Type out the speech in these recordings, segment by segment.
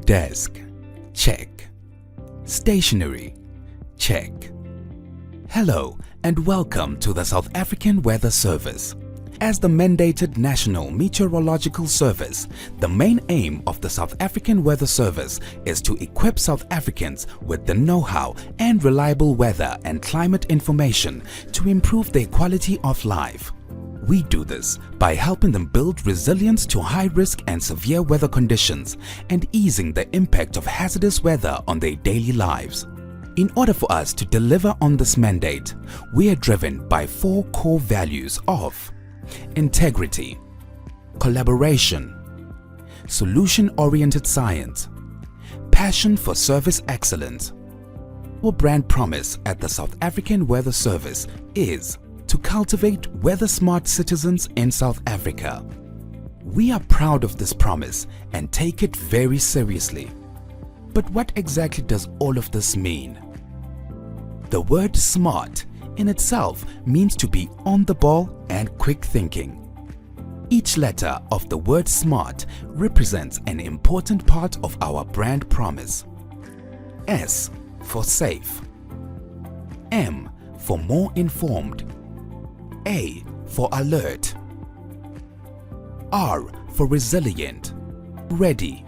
Desk, check. Stationery, check. Hello and welcome to the South African Weather Service. As the mandated National Meteorological Service, the main aim of the South African Weather Service is to equip South Africans with the know-how and reliable weather and climate information to improve their quality of life. We do this by helping them build resilience to high-risk and severe weather conditions and easing the impact of hazardous weather on their daily lives. In order for us to deliver on this mandate, we are driven by 4 core values of integrity, collaboration, solution-oriented science, passion for service excellence. Our brand promise at the South African Weather Service is to cultivate weather-smart citizens in South Africa. We are proud of this promise and take it very seriously. But what exactly does all of this mean? The word SMART in itself means to be on the ball and quick thinking. Each letter of the word SMART represents an important part of our brand promise. S for safe, M for more informed, A for alert, R for resilient, ready,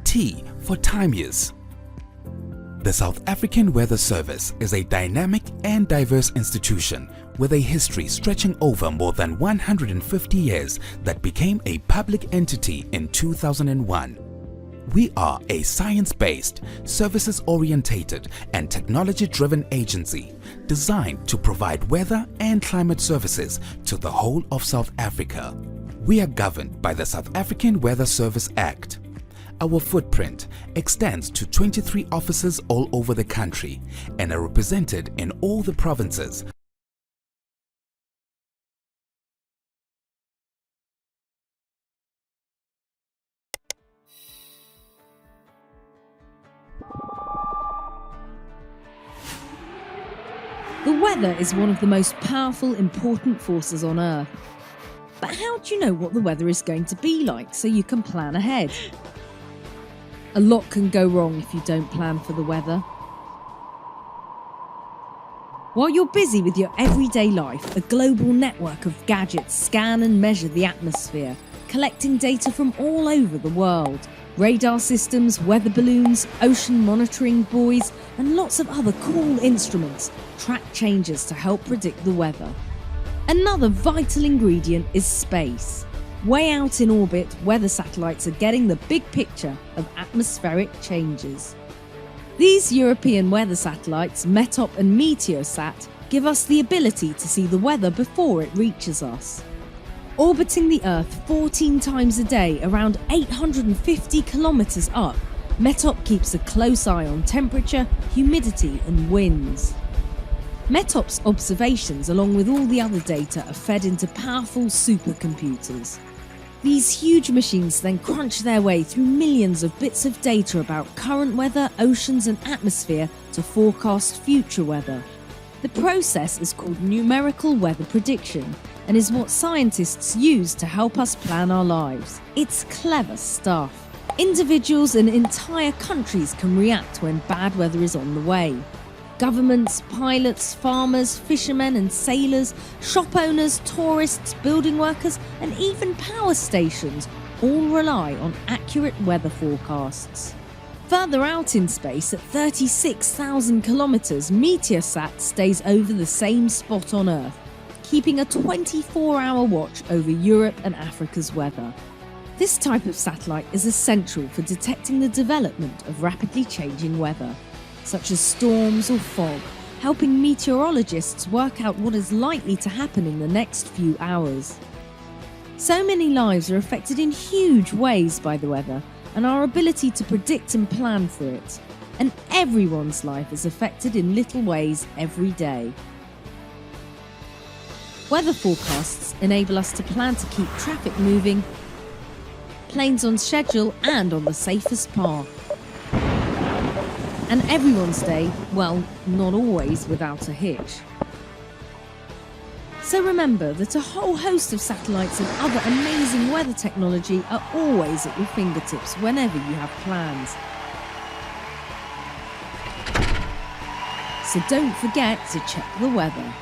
T for timeous. The South African Weather Service is a dynamic and diverse institution with a history stretching over more than 150 years that became a public entity in 2001. We are a science-based, services-orientated and technology-driven agency designed to provide weather and climate services to the whole of South Africa. We are governed by the South African Weather Service Act. Our footprint extends to 23 offices all over the country and are represented in all the provinces. The weather is one of the most powerful, important forces on Earth. But how do you know what the weather is going to be like so you can plan ahead? A lot can go wrong if you don't plan for the weather. While you're busy with your everyday life, a global network of gadgets scan and measure the atmosphere, collecting data from all over the world. Radar systems, weather balloons, ocean monitoring buoys, and lots of other cool instruments track changes to help predict the weather. Another vital ingredient is space. Way out in orbit, weather satellites are getting the big picture of atmospheric changes. These European weather satellites, METOP and Meteosat, give us the ability to see the weather before it reaches us. Orbiting the Earth 14 times a day, around 850 kilometers up, METOP keeps a close eye on temperature, humidity and winds. METOP's observations, along with all the other data, are fed into powerful supercomputers. These huge machines then crunch their way through millions of bits of data about current weather, oceans and atmosphere to forecast future weather. The process is called numerical weather prediction and is what scientists use to help us plan our lives. It's clever stuff. Individuals and entire countries can react when bad weather is on the way. Governments, pilots, farmers, fishermen and sailors, shop owners, tourists, building workers and even power stations all rely on accurate weather forecasts. Further out in space, at 36,000 kilometers, Meteosat stays over the same spot on Earth, keeping a 24-hour watch over Europe and Africa's weather. This type of satellite is essential for detecting the development of rapidly changing weather, such as storms or fog, helping meteorologists work out what is likely to happen in the next few hours. So many lives are affected in huge ways by the weather and our ability to predict and plan for it. And everyone's life is affected in little ways every day. Weather forecasts enable us to plan to keep traffic moving, planes on schedule and on the safest path. And everyone's day, well, not always without a hitch. So remember that a whole host of satellites and other amazing weather technology are always at your fingertips whenever you have plans. So don't forget to check the weather.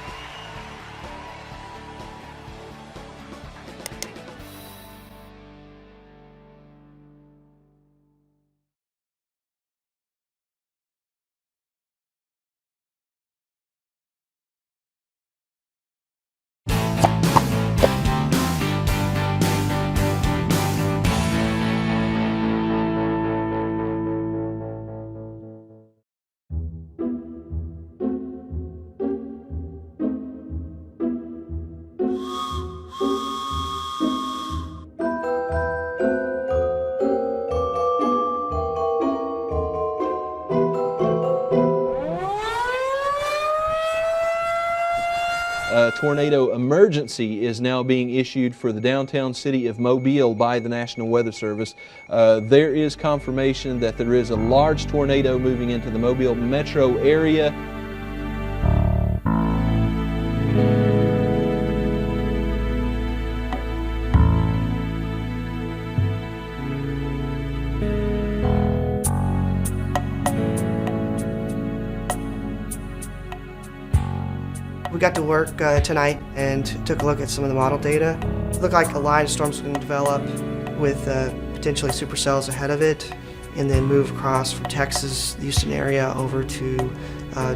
A tornado emergency is now being issued for the downtown city of Mobile by the National Weather Service. There is confirmation that there is a large tornado moving into the Mobile metro area. We got to work tonight and took a look at some of the model data. It looked like a line of storms was going to develop with potentially supercells ahead of it and then move across from Texas, the Houston area, over to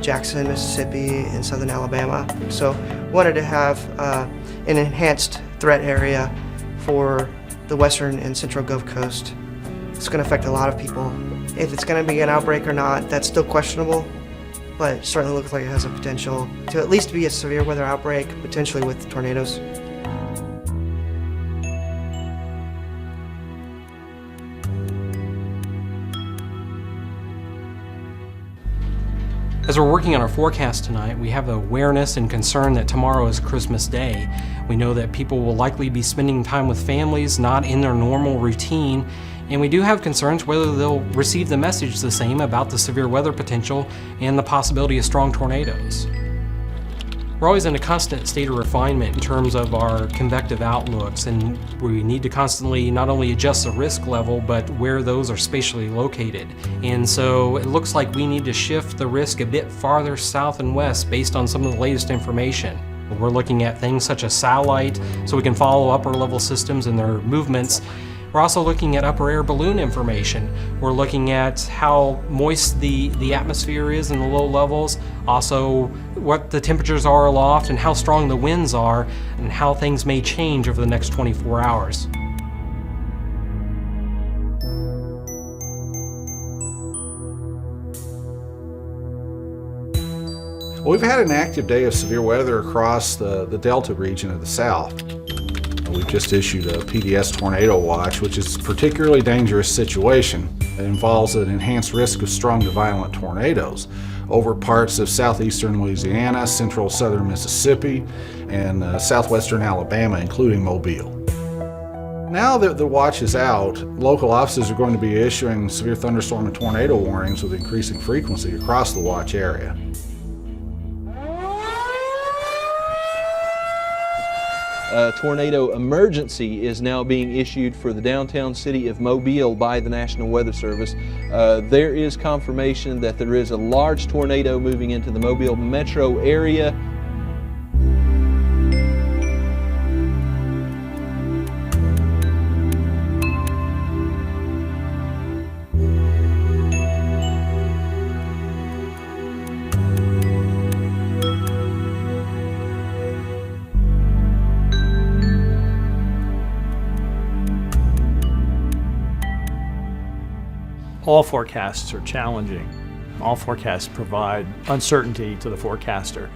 Jackson, Mississippi, and southern Alabama. So wanted to have an enhanced threat area for the western and central Gulf Coast. It's going to affect a lot of people. If it's going to be an outbreak or not, that's still questionable, but it certainly looks like it has a potential to at least be a severe weather outbreak, potentially with tornadoes. As we're working on our forecast tonight, we have the awareness and concern that tomorrow is Christmas Day. We know that people will likely be spending time with families, not in their normal routine, and we do have concerns whether they'll receive the message the same about the severe weather potential and the possibility of strong tornadoes. We're always in a constant state of refinement in terms of our convective outlooks, and we need to constantly not only adjust the risk level, but where those are spatially located. And so it looks like we need to shift the risk a bit farther south and west based on some of the latest information. We're looking at things such as satellite, so we can follow upper level systems and their movements. We're also looking at upper air balloon information. We're looking at how moist the atmosphere is in the low levels, also what the temperatures are aloft and how strong the winds are, and how things may change over the next 24 hours. Well, we've had an active day of severe weather across the Delta region of the South. We've just issued a PDS tornado watch, which is a particularly dangerous situation. It involves an enhanced risk of strong to violent tornadoes over parts of southeastern Louisiana, central southern Mississippi, and southwestern Alabama, including Mobile. Now that the watch is out, local offices are going to be issuing severe thunderstorm and tornado warnings with increasing frequency across the watch area. A tornado emergency is now being issued for the downtown city of Mobile by the National Weather Service. There is confirmation that there is a large tornado moving into the Mobile metro area. All forecasts are challenging. All forecasts provide uncertainty to the forecaster.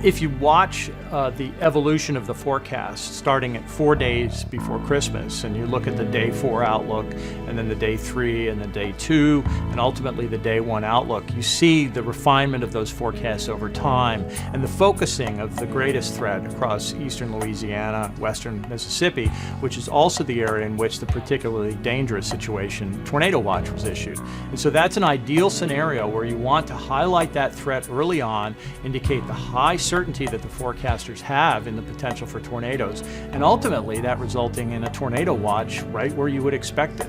If you watch the evolution of the forecast starting at 4 days before Christmas, and you look at the day 4 outlook, and then the day 3, and then day 2, and ultimately the day 1 outlook, you see the refinement of those forecasts over time and the focusing of the greatest threat across eastern Louisiana, western Mississippi, which is also the area in which the particularly dangerous situation, tornado watch, was issued. And so that's an ideal scenario where you want to highlight that threat early on, indicate the high certainty uncertainty that the forecasters have in the potential for tornadoes, and ultimately that resulting in a tornado watch right where you would expect it.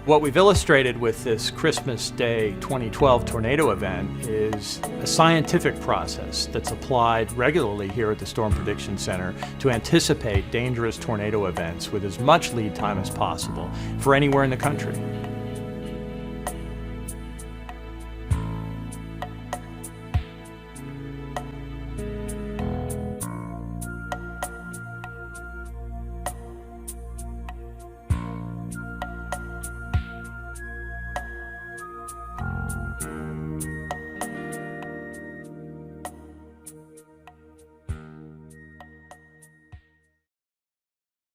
What we've illustrated with this Christmas Day 2012 tornado event is a scientific process that's applied regularly here at the Storm Prediction Center to anticipate dangerous tornado events with as much lead time as possible for anywhere in the country.